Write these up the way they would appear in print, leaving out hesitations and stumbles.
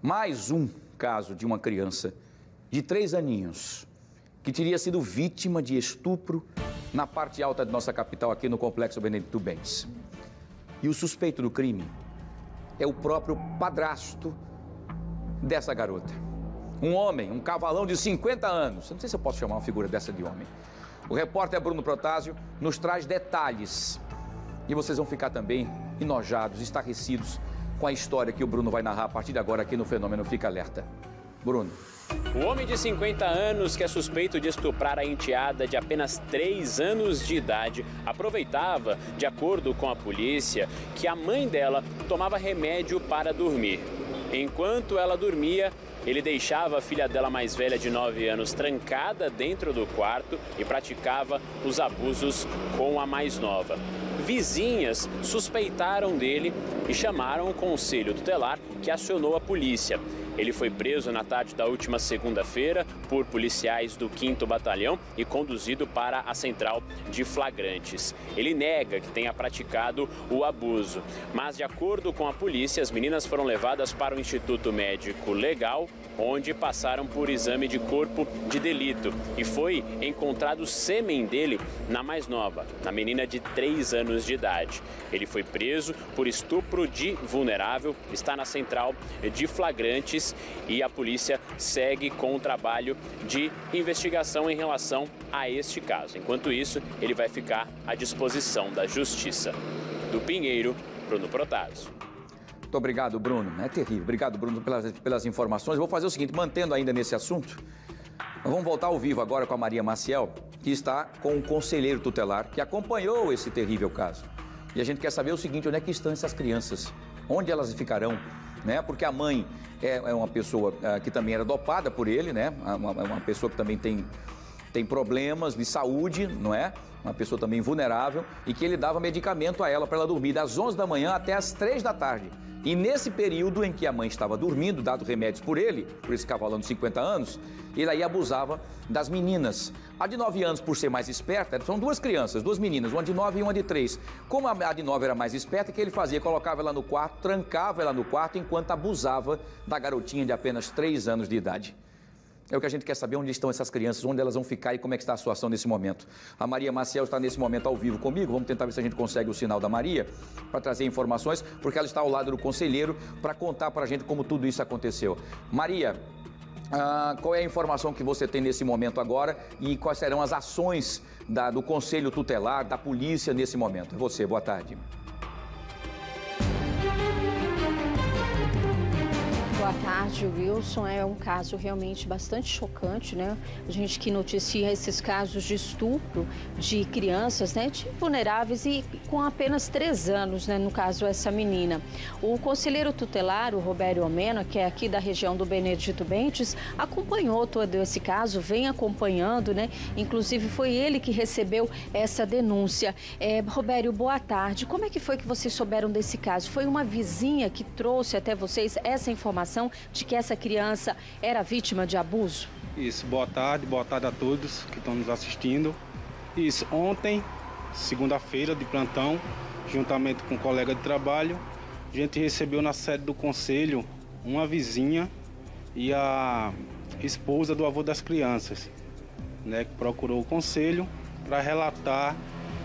Mais um caso de uma criança de 3 aninhos que teria sido vítima de estupro na parte alta de nossa capital, aqui no Complexo Benedito Bentes. E o suspeito do crime é o próprio padrasto dessa garota. Um homem, um cavalão de 50 anos. Eu não sei se eu posso chamar uma figura dessa de homem. O repórter Bruno Protásio nos traz detalhes. E vocês vão ficar também enojados, estarrecidos com a história que o Bruno vai narrar a partir de agora aqui no Fenômeno Fica Alerta. Bruno. O homem de 50 anos, que é suspeito de estuprar a enteada de apenas 3 anos de idade, aproveitava, de acordo com a polícia, que a mãe dela tomava remédio para dormir. Enquanto ela dormia, ele deixava a filha dela mais velha de 9 anos trancada dentro do quarto e praticava os abusos com a mais nova. Vizinhas suspeitaram dele e chamaram o conselho tutelar, que acionou a polícia. Ele foi preso na tarde da última segunda-feira por policiais do 5º Batalhão e conduzido para a central de flagrantes. Ele nega que tenha praticado o abuso, mas de acordo com a polícia, as meninas foram levadas para o Instituto Médico Legal, onde passaram por exame de corpo de delito. E foi encontrado sêmen dele na mais nova, na menina de 3 anos de idade. Ele foi preso por estupro de vulnerável, está na central de flagrantes e a polícia segue com o trabalho de investigação em relação a este caso. Enquanto isso, ele vai ficar à disposição da Justiça. Do Pinheiro, Bruno Protásio. Muito obrigado, Bruno. É terrível. Obrigado, Bruno, pelas informações. Eu vou fazer o seguinte, mantendo ainda nesse assunto, nós vamos voltar ao vivo agora com a Maria Maciel, que está com o conselheiro tutelar, que acompanhou esse terrível caso. E a gente quer saber o seguinte, onde é que estão essas crianças? Onde elas ficarão? Né? Porque a mãe é uma pessoa que também era dopada por ele, né? Uma pessoa que também tem problemas de saúde, não é? Uma pessoa também vulnerável e que ele dava medicamento a ela para ela dormir das 11 da manhã até as 3 da tarde. E nesse período em que a mãe estava dormindo, dado remédios por ele, por esse cavalão de 50 anos, ele aí abusava das meninas. A de 9 anos, por ser mais esperta, são 2 crianças, 2 meninas, uma de 9 e uma de 3. Como a de 9 era mais esperta, o que ele fazia? Colocava ela no quarto, trancava ela no quarto, enquanto abusava da garotinha de apenas 3 anos de idade. É o que a gente quer saber, onde estão essas crianças, onde elas vão ficar e como é que está a situação nesse momento. A Maria Maciel está nesse momento ao vivo comigo, vamos tentar ver se a gente consegue o sinal da Maria para trazer informações, porque ela está ao lado do conselheiro para contar para a gente como tudo isso aconteceu. Maria, qual é a informação que você tem nesse momento agora e quais serão as ações do Conselho Tutelar, da polícia nesse momento? Você, boa tarde. Boa tarde, Wilson. É um caso realmente bastante chocante, né? A gente que noticia esses casos de estupro de crianças, né? De vulneráveis e com apenas 3 anos, né? No caso, essa menina. O conselheiro tutelar, o Robério Omena, que é aqui da região do Benedito Bentes, acompanhou todo esse caso, vem acompanhando, né? Inclusive, foi ele que recebeu essa denúncia. Robério, boa tarde. Como é que foi que vocês souberam desse caso? Foi uma vizinha que trouxe até vocês essa informação de que essa criança era vítima de abuso? Isso, boa tarde a todos que estão nos assistindo. Isso, ontem, segunda-feira de plantão, juntamente com um colega de trabalho, a gente recebeu na sede do conselho uma vizinha e a esposa do avô das crianças, né, que procurou o conselho para relatar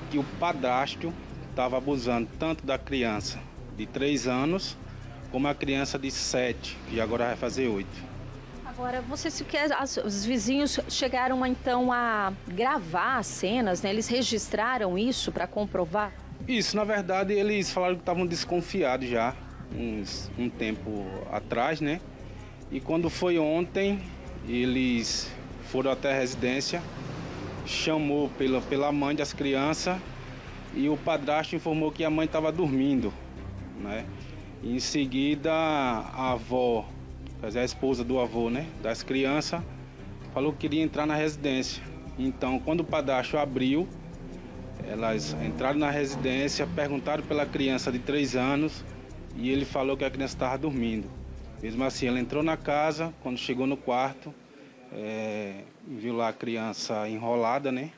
que o padrasto estava abusando tanto da criança de 3 anos como a criança de 7, que agora vai fazer 8. Agora, os vizinhos chegaram então a gravar as cenas, né? Eles registraram isso para comprovar? Isso, na verdade, eles falaram que estavam desconfiados já, um tempo atrás, né? E quando foi ontem, eles foram até a residência, chamou pela mãe das crianças e o padrasto informou que a mãe estava dormindo, né? Em seguida, a avó, quer dizer, a esposa do avô, né, das crianças, falou que queria entrar na residência. Então, quando o padrasto abriu, elas entraram na residência, perguntaram pela criança de 3 anos e ele falou que a criança estava dormindo. Mesmo assim, ela entrou na casa, quando chegou no quarto, viu lá a criança enrolada, né,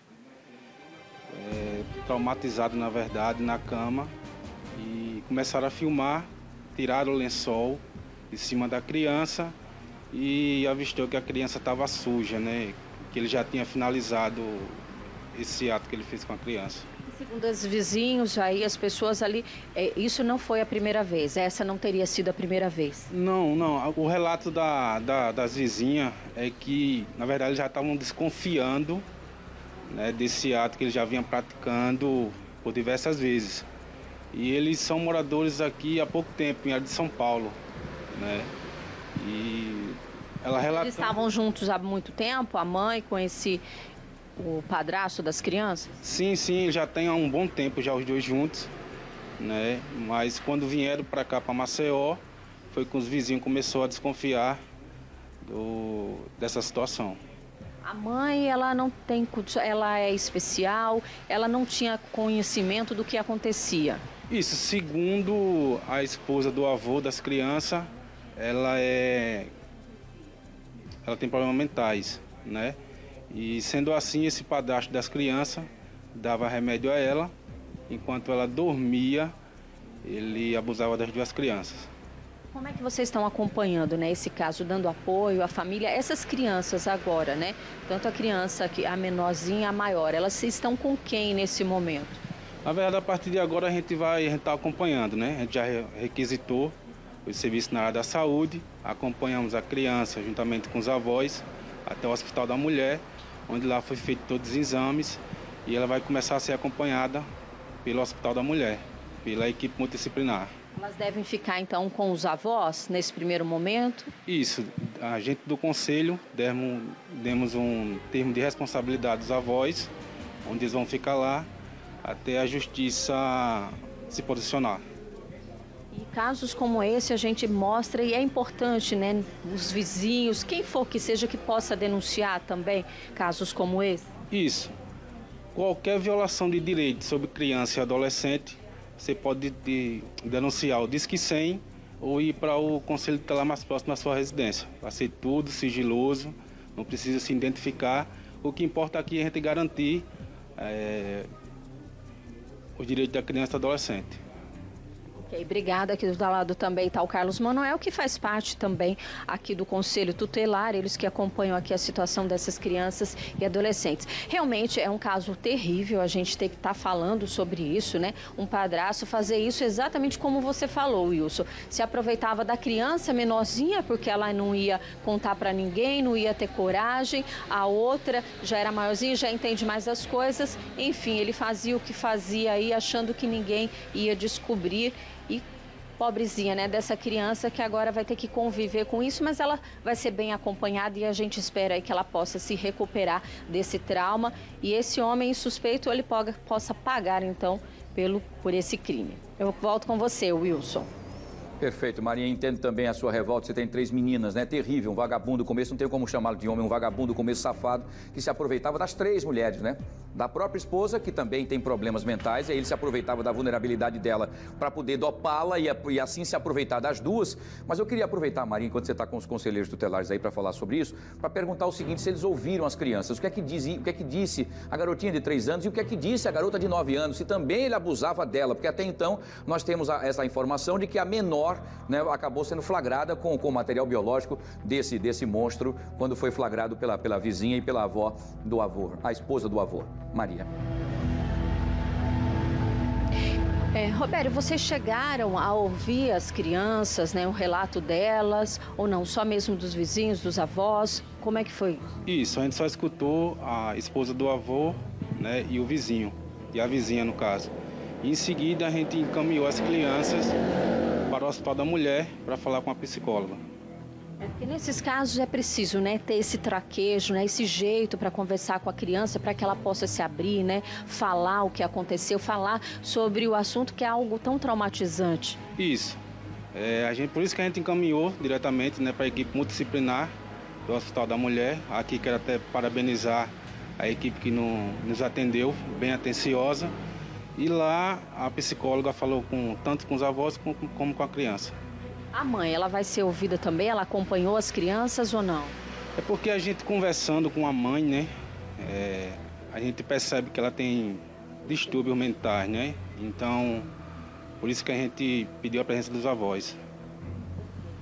traumatizada, na verdade, na cama, e começaram a filmar. Tiraram o lençol em cima da criança e avistou que a criança estava suja, né? Que ele já tinha finalizado esse ato que ele fez com a criança. Segundo os vizinhos, aí as pessoas ali, isso não foi a primeira vez, essa não teria sido a primeira vez? Não, o relato das vizinhas é que, na verdade, já estavam desconfiando, né, desse ato que eles já vinham praticando por diversas vezes. E eles são moradores aqui há pouco tempo, em área de São Paulo, né? E ela relatou... Eles estavam juntos há muito tempo, a mãe com o padrasto das crianças? Sim, já tem há um bom tempo já os dois juntos, né? Mas quando vieram para cá, para Maceió, foi que os vizinhos começaram a desconfiar dessa situação. A mãe, ela não tem, ela é especial, ela não tinha conhecimento do que acontecia. Isso, segundo a esposa do avô das crianças, ela tem problemas mentais, né? E sendo assim, esse padrasto das crianças dava remédio a ela, enquanto ela dormia, ele abusava das duas crianças. Como é que vocês estão acompanhando, né, esse caso, dando apoio à família? Essas crianças agora, né, tanto a criança, a menorzinha, a maior, elas estão com quem nesse momento? Na verdade, a partir de agora a gente está acompanhando, né? A gente já requisitou o serviço na área da saúde, acompanhamos a criança juntamente com os avós até o Hospital da Mulher, onde lá foi feito todos os exames e ela vai começar a ser acompanhada pelo Hospital da Mulher, pela equipe multidisciplinar. Elas devem ficar, então, com os avós nesse primeiro momento? Isso. A gente do Conselho demos um termo de responsabilidade dos avós, onde eles vão ficar lá até a Justiça se posicionar. E casos como esse a gente mostra e é importante, né, os vizinhos, quem for que seja que possa denunciar também casos como esse? Isso. Qualquer violação de direitos sobre criança e adolescente, você pode denunciar o Disque 100 ou ir para o Conselho Tutelar mais próximo da sua residência. Vai ser tudo sigiloso, não precisa se identificar. O que importa aqui é a gente garantir os direitos da criança e do adolescente. Ok, obrigada. Aqui do lado também está o Carlos Manoel, que faz parte também aqui do Conselho Tutelar, eles que acompanham aqui a situação dessas crianças e adolescentes. Realmente é um caso terrível, a gente tem que estar falando sobre isso, né? Um padrasto fazer isso exatamente como você falou, Wilson. Se aproveitava da criança menorzinha, porque ela não ia contar para ninguém, não ia ter coragem. A outra já era maiorzinha, já entende mais as coisas. Enfim, ele fazia o que fazia aí, achando que ninguém ia descobrir. E pobrezinha, né, dessa criança que agora vai ter que conviver com isso, mas ela vai ser bem acompanhada e a gente espera aí que ela possa se recuperar desse trauma e esse homem suspeito ele possa pagar então por esse crime. Eu volto com você, Wilson. Perfeito, Maria, entendo também a sua revolta, você tem 3 meninas, né? Terrível, um vagabundo começo, não tem como chamá-lo de homem, um vagabundo começo safado, que se aproveitava das 3 mulheres, né? Da própria esposa, que também tem problemas mentais, e aí ele se aproveitava da vulnerabilidade dela para poder dopá-la e assim se aproveitar das duas. Mas eu queria aproveitar, Maria, enquanto você está com os conselheiros tutelares aí para falar sobre isso, para perguntar o seguinte, se eles ouviram as crianças, o que é que disse a garotinha de 3 anos e o que é que disse a garota de 9 anos, se também ele abusava dela, porque até então nós temos essa informação de que a menor, né, acabou sendo flagrada com o material biológico desse monstro quando foi flagrado pela vizinha e pela avó do avô, a esposa do avô, Maria. Robério, vocês chegaram a ouvir as crianças, né, o relato delas, ou não, só mesmo dos vizinhos, dos avós? Como é que foi? Isso, a gente só escutou a esposa do avô, né, e o vizinho, e a vizinha no caso. E em seguida a gente encaminhou as crianças para o Hospital da Mulher para falar com a psicóloga. Porque nesses casos é preciso, né, ter esse traquejo, né, esse jeito para conversar com a criança, para que ela possa se abrir, né, falar o que aconteceu, falar sobre o assunto que é algo tão traumatizante. Isso. Por isso que a gente encaminhou diretamente, né, para a equipe multidisciplinar do Hospital da Mulher. Aqui quero até parabenizar a equipe que nos atendeu, bem atenciosa. E lá a psicóloga falou tanto com os avós como com a criança. A mãe, ela vai ser ouvida também? Ela acompanhou as crianças ou não? É porque a gente conversando com a mãe, né, a gente percebe que ela tem distúrbios mentais, né? Então, por isso que a gente pediu a presença dos avós.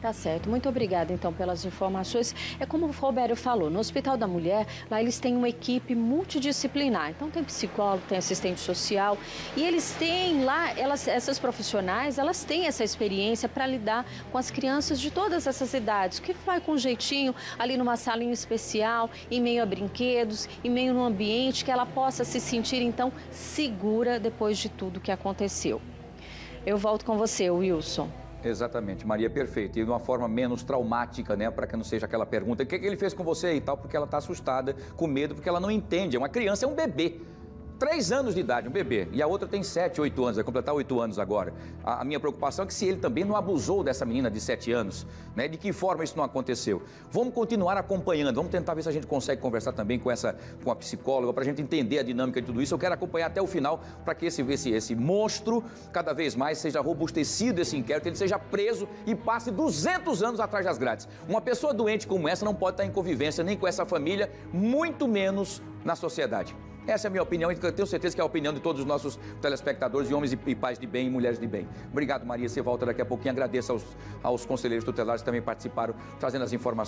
Tá certo. Muito obrigada, então, pelas informações. É como o Roberto falou, no Hospital da Mulher, lá eles têm uma equipe multidisciplinar. Então, tem psicólogo, tem assistente social e eles têm lá, essas profissionais, elas têm essa experiência para lidar com as crianças de todas essas idades, que vai com jeitinho ali numa salinha especial, em meio a brinquedos, em meio num ambiente que ela possa se sentir, então, segura depois de tudo que aconteceu. Eu volto com você, Wilson. Exatamente, Maria, perfeito. E de uma forma menos traumática, né? Para que não seja aquela pergunta, o que ele fez com você e tal, porque ela está assustada, com medo, porque ela não entende. É uma criança, é um bebê. 3 anos de idade, um bebê. E a outra tem 7, 8 anos, vai completar 8 anos agora. A minha preocupação é que se ele também não abusou dessa menina de 7 anos, né? De que forma isso não aconteceu? Vamos continuar acompanhando, vamos tentar ver se a gente consegue conversar também com a psicóloga, para a gente entender a dinâmica de tudo isso. Eu quero acompanhar até o final, para que esse monstro, cada vez mais, seja robustecido esse inquérito, ele seja preso e passe 200 anos atrás das grades. Uma pessoa doente como essa não pode estar em convivência nem com essa família, muito menos na sociedade. Essa é a minha opinião e eu tenho certeza que é a opinião de todos os nossos telespectadores, de homens e pais de bem e mulheres de bem. Obrigado, Maria. Você volta daqui a pouquinho. Agradeço aos conselheiros tutelares que também participaram, trazendo as informações.